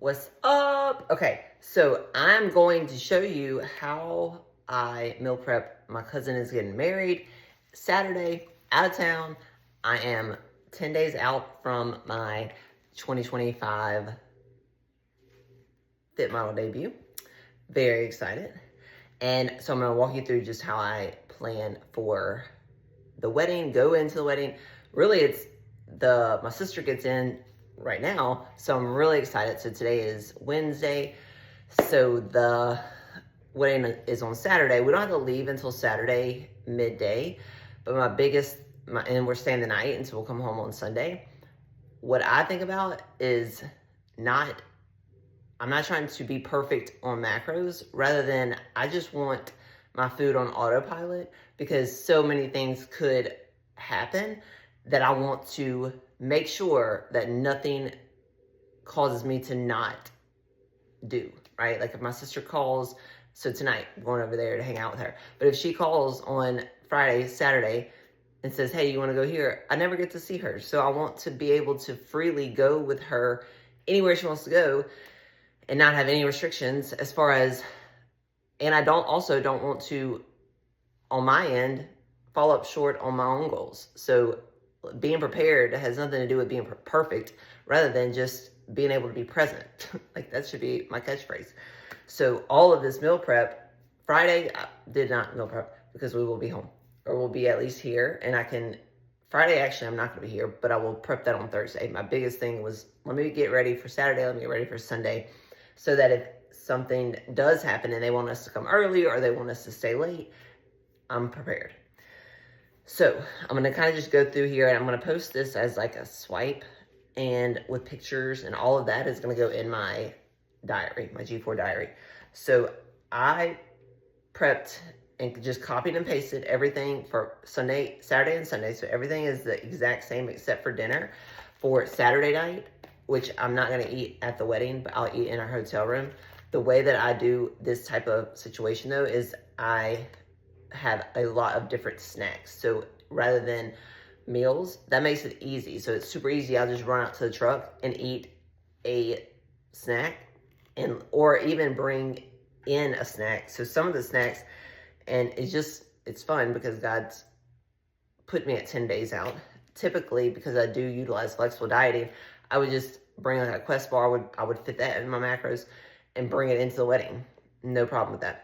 What's up? Okay, so I'm going to show you how I meal prep. My cousin is getting married Saturday, out of town. I am 10 days out from my 2025 Fit Model debut. Very excited. And so I'm going to walk you through just how I plan for the wedding, go into the wedding. Really, it's my sister gets in right now, so I'm really excited. So today is Wednesday, so the wedding is on Saturday. We don't have to leave until Saturday midday, but and we're staying the night, and so we'll come home on Sunday. What I think about is I'm not trying to be perfect on macros, rather than I just want my food on autopilot, because so many things could happen that I want to make sure that nothing causes me to not do, right? Like if my sister calls, so tonight, I'm going over there to hang out with her. But if she calls on Friday, Saturday, and says, hey, you want to go here? I never get to see her. So I want to be able to freely go with her anywhere she wants to go and not have any restrictions as far as, and I don't want to, on my end, fall up short on my own goals. So being prepared has nothing to do with being perfect, rather than just being able to be present. Like that should be my catchphrase. So all of this meal prep, Friday, I did not meal prep because we will be home, or we'll be at least here. And Friday, actually, I'm not going to be here, but I will prep that on Thursday. My biggest thing was, let me get ready for Saturday, let me get ready for Sunday, so that if something does happen and they want us to come early or they want us to stay late, I'm prepared. So I'm going to kind of just go through here, and I'm going to post this as like a swipe, and with pictures, and all of that is going to go in my diary, my G4 diary. So I prepped and just copied and pasted everything for Saturday and Sunday. So everything is the exact same except for dinner for Saturday night, which I'm not going to eat at the wedding, but I'll eat in our hotel room. The way that I do this type of situation, though, is I have a lot of different snacks. So rather than meals, that makes it easy. So it's super easy. I'll just run out to the truck and eat a snack, or even bring in a snack. So some of the snacks, and it's fun because God's put me at 10 days out. Typically, because I do utilize flexible dieting, I would just bring like a Quest bar. I would fit that in my macros and bring it into the wedding. No problem with that.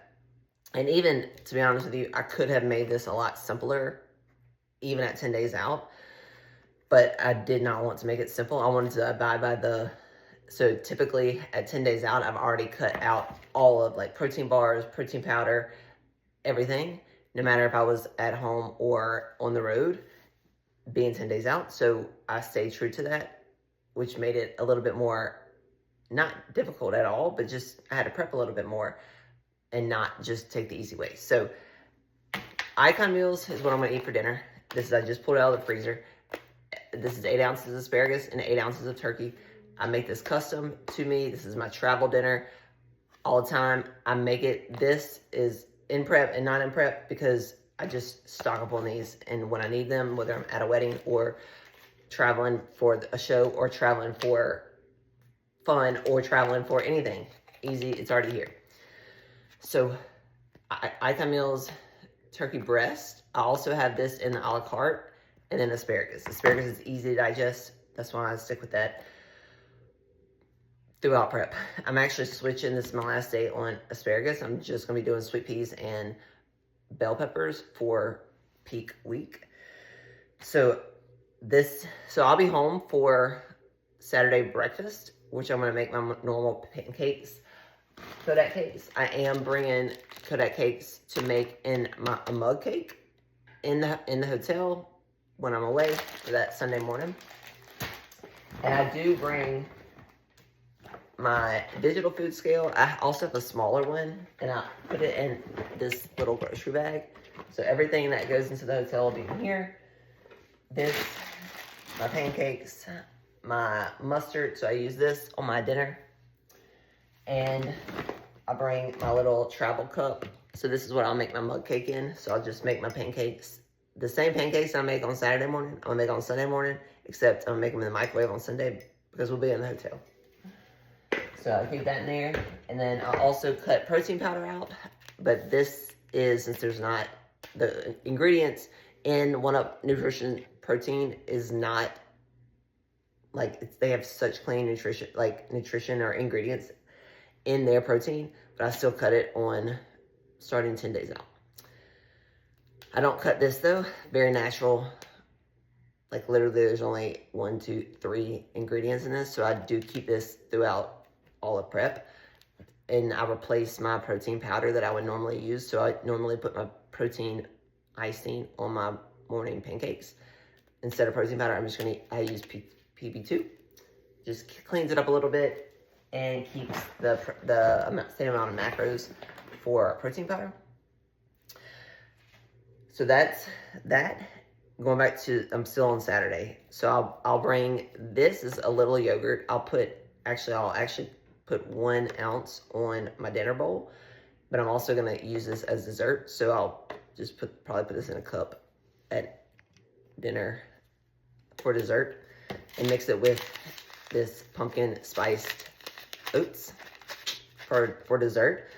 And even, to be honest with you, I could have made this a lot simpler, even at 10 days out. But I did not want to make it simple. I wanted to abide by so typically at 10 days out, I've already cut out all of like protein bars, protein powder, everything, no matter if I was at home or on the road, being 10 days out. So I stayed true to that, which made it a little bit more, not difficult at all, but just I had to prep a little bit more and not just take the easy way. So icon meals is what I'm going to eat for dinner. I just pulled it out of the freezer. This is 8 ounces of asparagus and 8 ounces of turkey. I make this custom to me. This is my travel dinner all the time. I make it. This is in prep and not in prep because I just stock up on these, and when I need them, whether I'm at a wedding or traveling for a show or traveling for fun or traveling for anything, easy, it's already here. So icon meals, turkey breast. I also have this in the a la carte, and then asparagus. Asparagus is easy to digest. That's why I stick with that throughout prep. I'm actually switching. This is my last day on asparagus. I'm just going to be doing sweet peas and bell peppers for peak week. So I'll be home for Saturday breakfast, which I'm going to make my normal pancakes, Kodak cakes. I am bringing Kodak cakes to make in a mug cake in the hotel when I'm away for that Sunday morning. And I do bring my digital food scale. I also have a smaller one, and I put it in this little grocery bag. So everything that goes into the hotel will be in here. My pancakes, my mustard, so I use this on my dinner. And I bring my little travel cup. So this is what I'll make my mug cake in. So I'll just make my pancakes. The same pancakes I make on Saturday morning, I'm going to make on Sunday morning, except I'm going to make them in the microwave on Sunday because we'll be in the hotel. So I keep that in there. And then I also cut protein powder out. But this is, since there's not, the ingredients in 1UP Nutrition Protein is not, like, they have such clean nutrition or ingredients in their protein, but I still cut it on starting 10 days out. I don't cut this though, very natural. Like literally there's only 1, 2, 3 ingredients in this. So I do keep this throughout all of prep. And I replace my protein powder that I would normally use. So I normally put my protein icing on my morning pancakes. Instead of protein powder, I use PB2. Just cleans it up a little bit and keeps the same amount of macros for protein powder. So that's that. Going back to, I'm still on Saturday. So I'll bring, this is a little yogurt. I'll actually put 1 ounce on my dinner bowl, but I'm also gonna use this as dessert. So I'll just probably put this in a cup at dinner for dessert and mix it with this pumpkin spiced oats for dessert.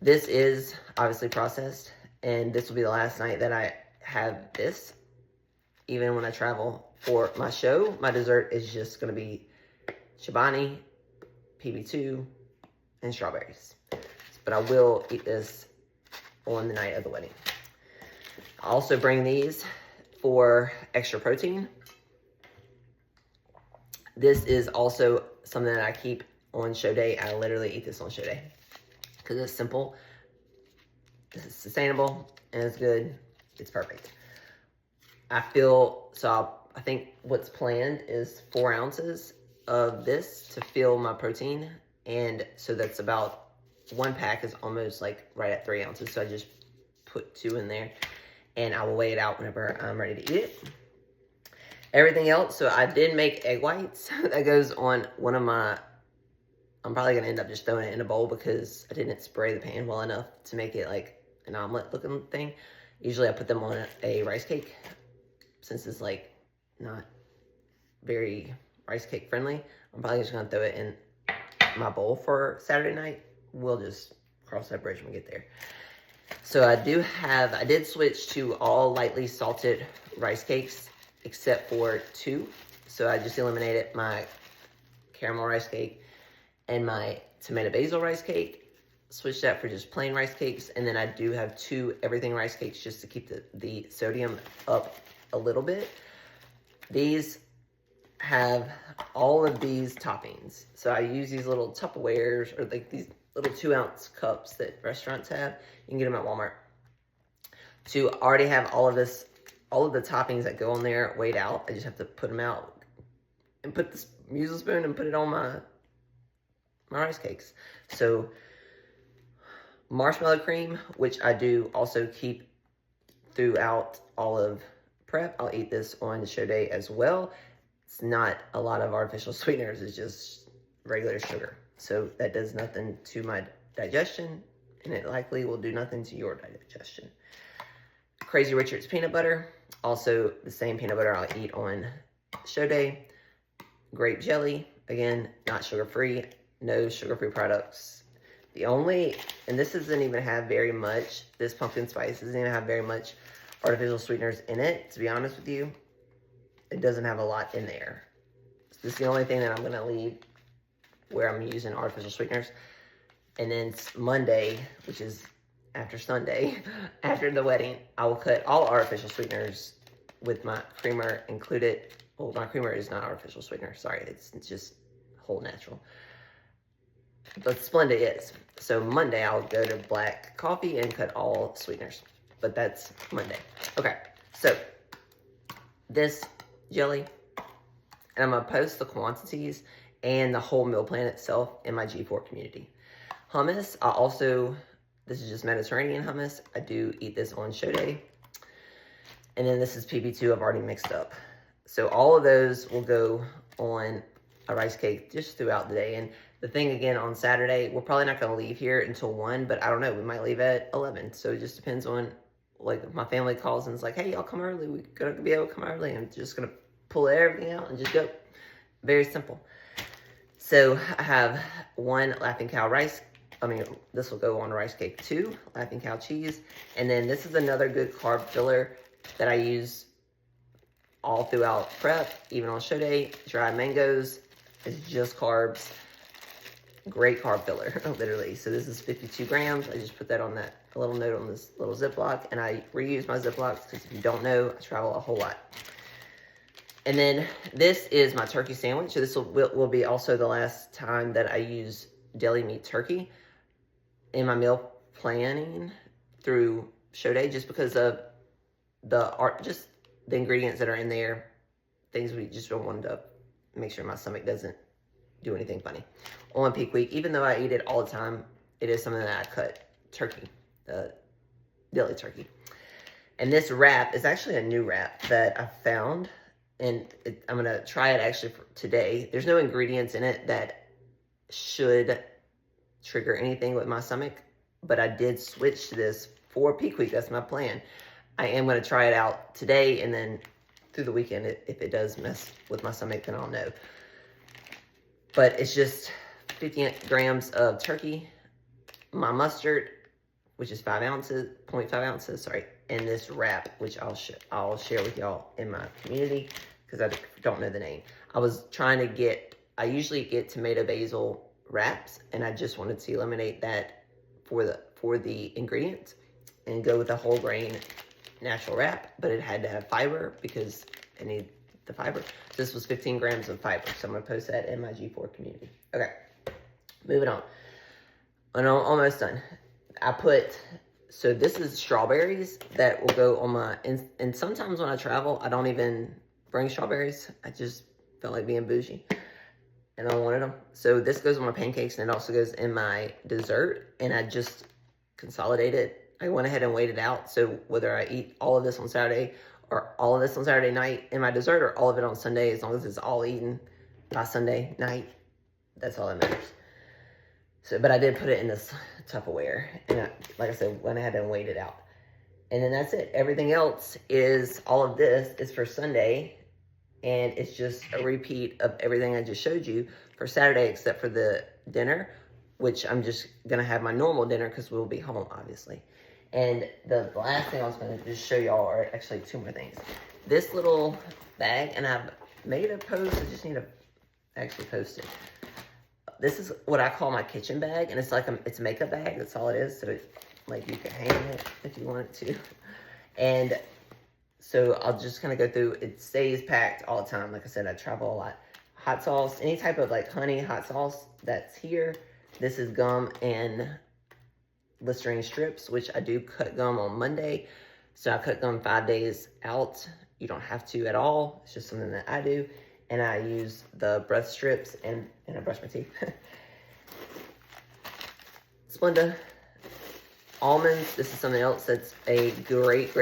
This is obviously processed, and this will be the last night that I have this. Even when I travel for my show, my dessert is just gonna be Chobani, PB2, and strawberries. But I will eat this on the night of the wedding. I also bring these for extra protein. This is also something that I keep on show day. I literally eat this on show day because it's simple, it's sustainable, and it's good. It's perfect. I think what's planned is 4 ounces of this to fill my protein. And so that's about, 1 pack is almost like right at 3 ounces. So I just put 2 in there and I will weigh it out whenever I'm ready to eat it. Everything else, so I did make egg whites. That goes on one of my, I'm probably gonna end up just throwing it in a bowl because I didn't spray the pan well enough to make it like an omelet looking thing. Usually I put them on a rice cake, since it's like not very rice cake friendly. I'm probably just gonna throw it in my bowl for Saturday night. We'll just cross that bridge when we get there. So I did switch to all lightly salted rice cakes except for 2. So I just eliminated my caramel rice cake and my tomato basil rice cake. Switched that for just plain rice cakes. And then I do have 2 everything rice cakes just to keep the sodium up a little bit. These have all of these toppings. So I use these little Tupperwares, or like these little 2-ounce cups that restaurants have. You can get them at Walmart. To already have all of the toppings that go on there weighed out. I just have to put them out and use a spoon and put it on my rice cakes. So marshmallow cream, which I do also keep throughout all of prep. I'll eat this on the show day as well. It's not a lot of artificial sweeteners. It's just regular sugar. So that does nothing to my digestion, and it likely will do nothing to your digestion. Crazy Richard's peanut butter. Also the same peanut butter I'll eat on show day. Grape jelly. Again, not sugar-free. No sugar-free products. The only, and this doesn't even have very much, this pumpkin spice doesn't even have very much artificial sweeteners in it, to be honest with you. It doesn't have a lot in there. So this is the only thing that I'm going to leave where I'm using artificial sweeteners. And then Monday, which is after Sunday, after the wedding, I will cut all artificial sweeteners with my creamer included. Well, my creamer is not artificial sweetener. Sorry, it's just whole natural. But Splenda is. So Monday, I'll go to black coffee and cut all sweeteners. But that's Monday. Okay, so this jelly, and I'm going to post the quantities and the whole meal plan itself in my G4 community. Hummus, this is just Mediterranean hummus. I do eat this on show day. And then this is PB2 I've already mixed up. So all of those will go on a rice cake just throughout the day. And the thing again, on Saturday, we're probably not going to leave here until 1, but I don't know. We might leave at 11. So it just depends on, like, if my family calls and is like, hey, y'all come early. We're going to be able to come early. I'm just going to pull everything out and just go. Very simple. So I have one Laughing Cow rice. This will go on rice cake, 2 Laughing Cow cheese. And then this is another good carb filler that I use all throughout prep, even on show day. Dried mangoes is just carbs. Great carb filler, literally. So this is 52 grams. I just put that on that little note on this little Ziploc, and I reuse my Ziplocs because if you don't know, I travel a whole lot. And then this is my turkey sandwich. So this will be also the last time that I use deli meat turkey in my meal planning through show day, just because of just the ingredients that are in there, things we just don't want to make sure my stomach doesn't do anything funny. On peak week, even though I eat it all the time, it is something that I cut. Turkey, deli turkey. And this wrap is actually a new wrap that I found, and I'm going to try it actually for today. There's no ingredients in it that should trigger anything with my stomach, but I did switch to this for peak week. That's my plan. I am going to try it out today, and then through the weekend, if it does mess with my stomach, then I'll know. But it's just 50 grams of turkey, my mustard, which is 0.5 ounces, sorry, and this wrap, which I'll share with y'all in my community because I don't know the name. I usually get tomato basil wraps, and I just wanted to eliminate that for the ingredients and go with a whole grain natural wrap, but it had to have fiber because I need the fiber. This was 15 grams of fiber, so I'm going to post that in my G4 community. Okay, moving on. And I'm almost done. So this is strawberries that will go on my, and sometimes when I travel, I don't even bring strawberries. I just felt like being bougie, and I wanted them. So this goes on my pancakes, and it also goes in my dessert, and I just consolidated. I went ahead and weighed it out, so whether I eat all of this on Saturday or all of this on Saturday night in my dessert or all of it on Sunday, as long as it's all eaten by Sunday night, that's all that matters. So, but I did put it in this Tupperware, and like I said, went ahead and weighed it out. And then that's it. Everything else all of this is for Sunday, and it's just a repeat of everything I just showed you for Saturday, except for the dinner, which I'm just going to have my normal dinner because we'll be home, obviously. And the last thing I was going to just show y'all are actually 2 more things. This little bag, and I've made a post. I just need to actually post it. This is what I call my kitchen bag, and it's like it's a makeup bag. That's all it is. So like you can hang it if you wanted to. And so I'll just kind of go through. It stays packed all the time. Like I said, I travel a lot. Hot sauce, any type of like honey hot sauce that's here. This is gum and Listerine strips, which I do cut gum on Monday. So I cut gum 5 days out. You don't have to at all. It's just something that I do. And I use the breath strips and I brush my teeth. Splenda almonds. This is something else that's a great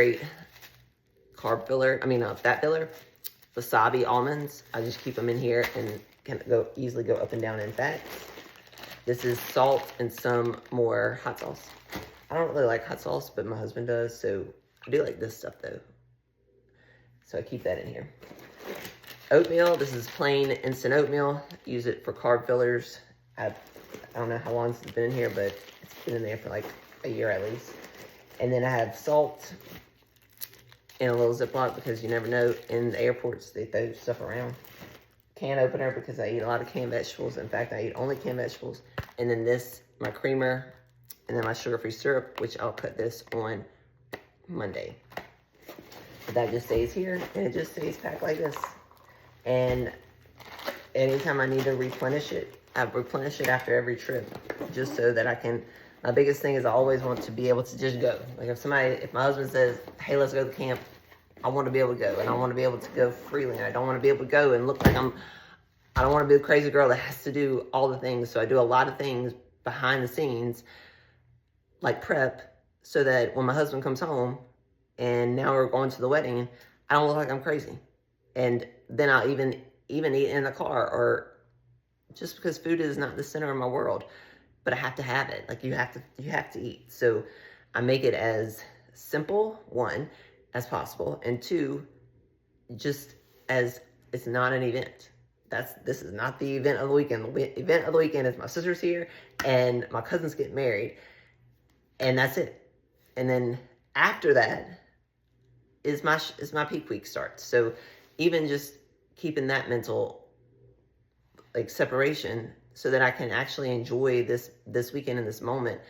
carb filler. Fat filler. Wasabi almonds. I just keep them in here and can easily go up and down in fat. This is salt and some more hot sauce. I don't really like hot sauce, but my husband does, so I do like this stuff though. So I keep that in here. Oatmeal, this is plain instant oatmeal. Use it for carb fillers. I don't know how long this has been in here, but it's been in there for like a year at least. And then I have salt in a little Ziploc because you never know. In the airports, they throw stuff around. Can opener because I eat a lot of canned vegetables. In fact, I eat only canned vegetables. And then this, my creamer, and then my sugar-free syrup, which I'll cut this on Monday. But that just stays here, and it just stays packed like this. And anytime I need to replenish it, I replenish it after every trip, just so that I can. My biggest thing is I always want to be able to just go. Like if my husband says, hey, let's go to camp, I want to be able to go, and I want to be able to go freely. And I don't want to be able to go and look like I don't want to be the crazy girl that has to do all the things. So I do a lot of things behind the scenes, like prep, so that when my husband comes home and now we're going to the wedding, I don't look like I'm crazy. And then I'll even eat in the car, or just because food is not the center of my world, but I have to have it. Like you have to eat. So I make it as simple, 1, as possible, and 2, just as it's not an event. this is not the event of the weekend. The event of the weekend is my sister's here and my cousin's getting married, and that's it. And then after that is my peak week starts. So even just keeping that mental like separation so that I can actually enjoy this weekend and this moment,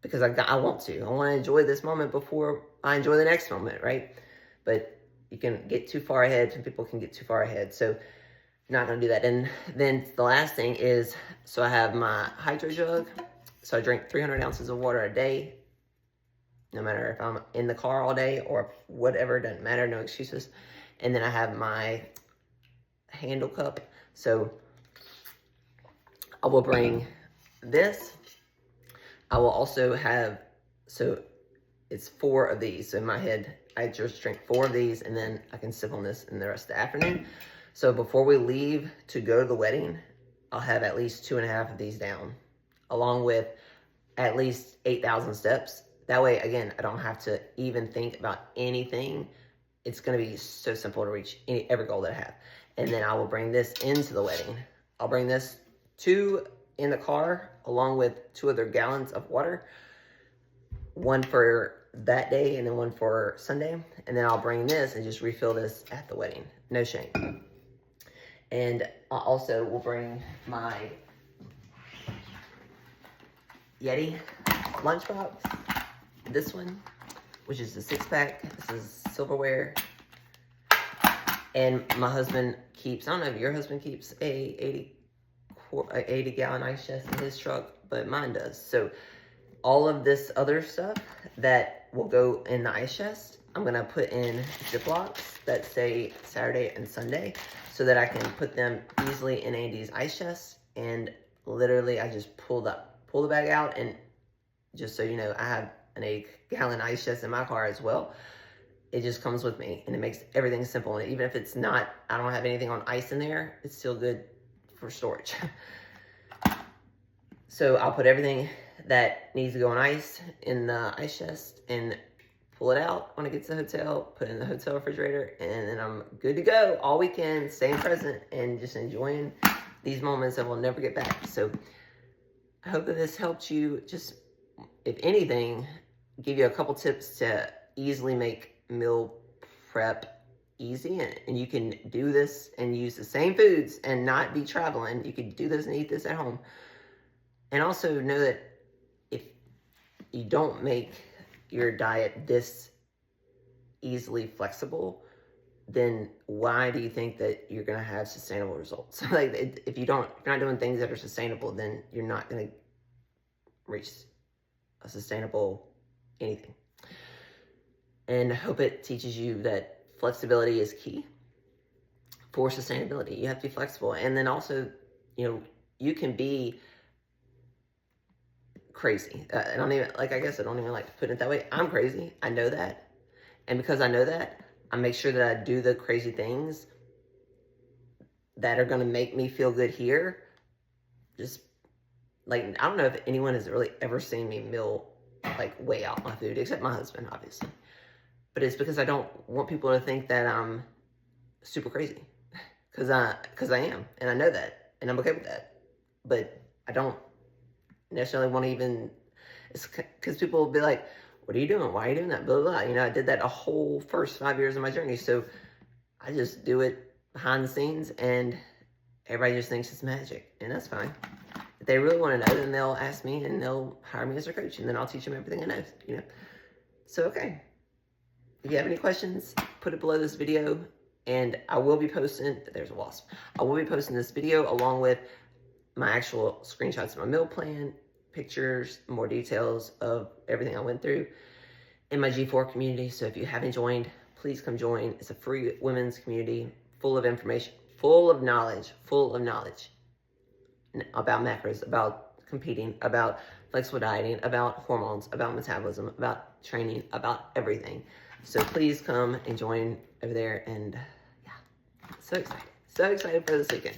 because I want to enjoy this moment before I enjoy the next moment, right? But you can get too far ahead. Some people can get too far ahead. So not gonna do that. And then the last thing is, so I have my hydro jug. So I drink 300 ounces of water a day, no matter if I'm in the car all day or whatever, doesn't matter, no excuses. And then I have my handle cup. So I will bring this. I will also have, so it's 4 of these. So in my head, I just drink 4 of these, and then I can sip on this in the rest of the afternoon. So before we leave to go to the wedding, I'll have at least 2.5 of these down, along with at least 8,000 steps. That way, again, I don't have to even think about anything. It's going to be so simple to reach every goal that I have. And then I will bring this into the wedding. I'll bring this 2 in the car, along with 2 other gallons of water. 1 for that day and then 1 for Sunday. And then I'll bring this and just refill this at the wedding. No shame. And I also will bring my Yeti lunchbox. This one, which is the 6-pack. This is silverware. And my husband keeps, I don't know if your husband keeps a 80-gallon ice chest in his truck, but mine does. So all of this other stuff that will go in the ice chest, I'm going to put in Ziplocs that say Saturday and Sunday, so that I can put them easily in Andy's ice chest. And literally, I just pull the bag out, and just so you know, I have an 8-gallon ice chest in my car as well. It just comes with me, and it makes everything simple. And even if it's not, I don't have anything on ice in there, it's still good for storage. So I'll put everything that needs to go on ice in the ice chest and pull it out when I get to the hotel, put it in the hotel refrigerator, and then I'm good to go all weekend, staying present and just enjoying these moments that we'll never get back. So I hope that this helped you, just, if anything, give you a couple tips to easily make meal prep easy. And you can do this and use the same foods and not be traveling. You can do this and eat this at home. And also know that if you don't make your diet this easily flexible, then why do you think that you're going to have sustainable results? Like, if you're not doing things that are sustainable, then you're not going to reach a sustainable anything. And I hope it teaches you that flexibility is key for sustainability. You have to be flexible. And then also, you can be crazy. I don't even like to put it that way. I'm crazy. I know that. And because I know that, I make sure that I do the crazy things that are going to make me feel good here. Just like, I don't know if anyone has really ever seen me weigh out my food, except my husband, obviously. But it's because I don't want people to think that I'm super crazy. Because I am. And I know that. And I'm okay with that. But I don't necessarily want to even, it's because people will be like, what are you doing? Why are you doing that? Blah, blah, blah. I did that a whole first 5 years of my journey. So I just do it behind the scenes, and everybody just thinks it's magic, and that's fine. If they really want to know, then they'll ask me, and they'll hire me as their coach, and then I'll teach them everything I know, So, okay. If you have any questions, put it below this video, and I will be posting, there's a wasp. I will be posting this video along with my actual screenshots of my meal plan, pictures, more details of everything I went through in my G4 community. So if you haven't joined, please come join. It's a free women's community full of information, full of knowledge about macros, about competing, about flexible dieting, about hormones, about metabolism, about training, about everything. So please come and join over there. And yeah, so excited for this weekend.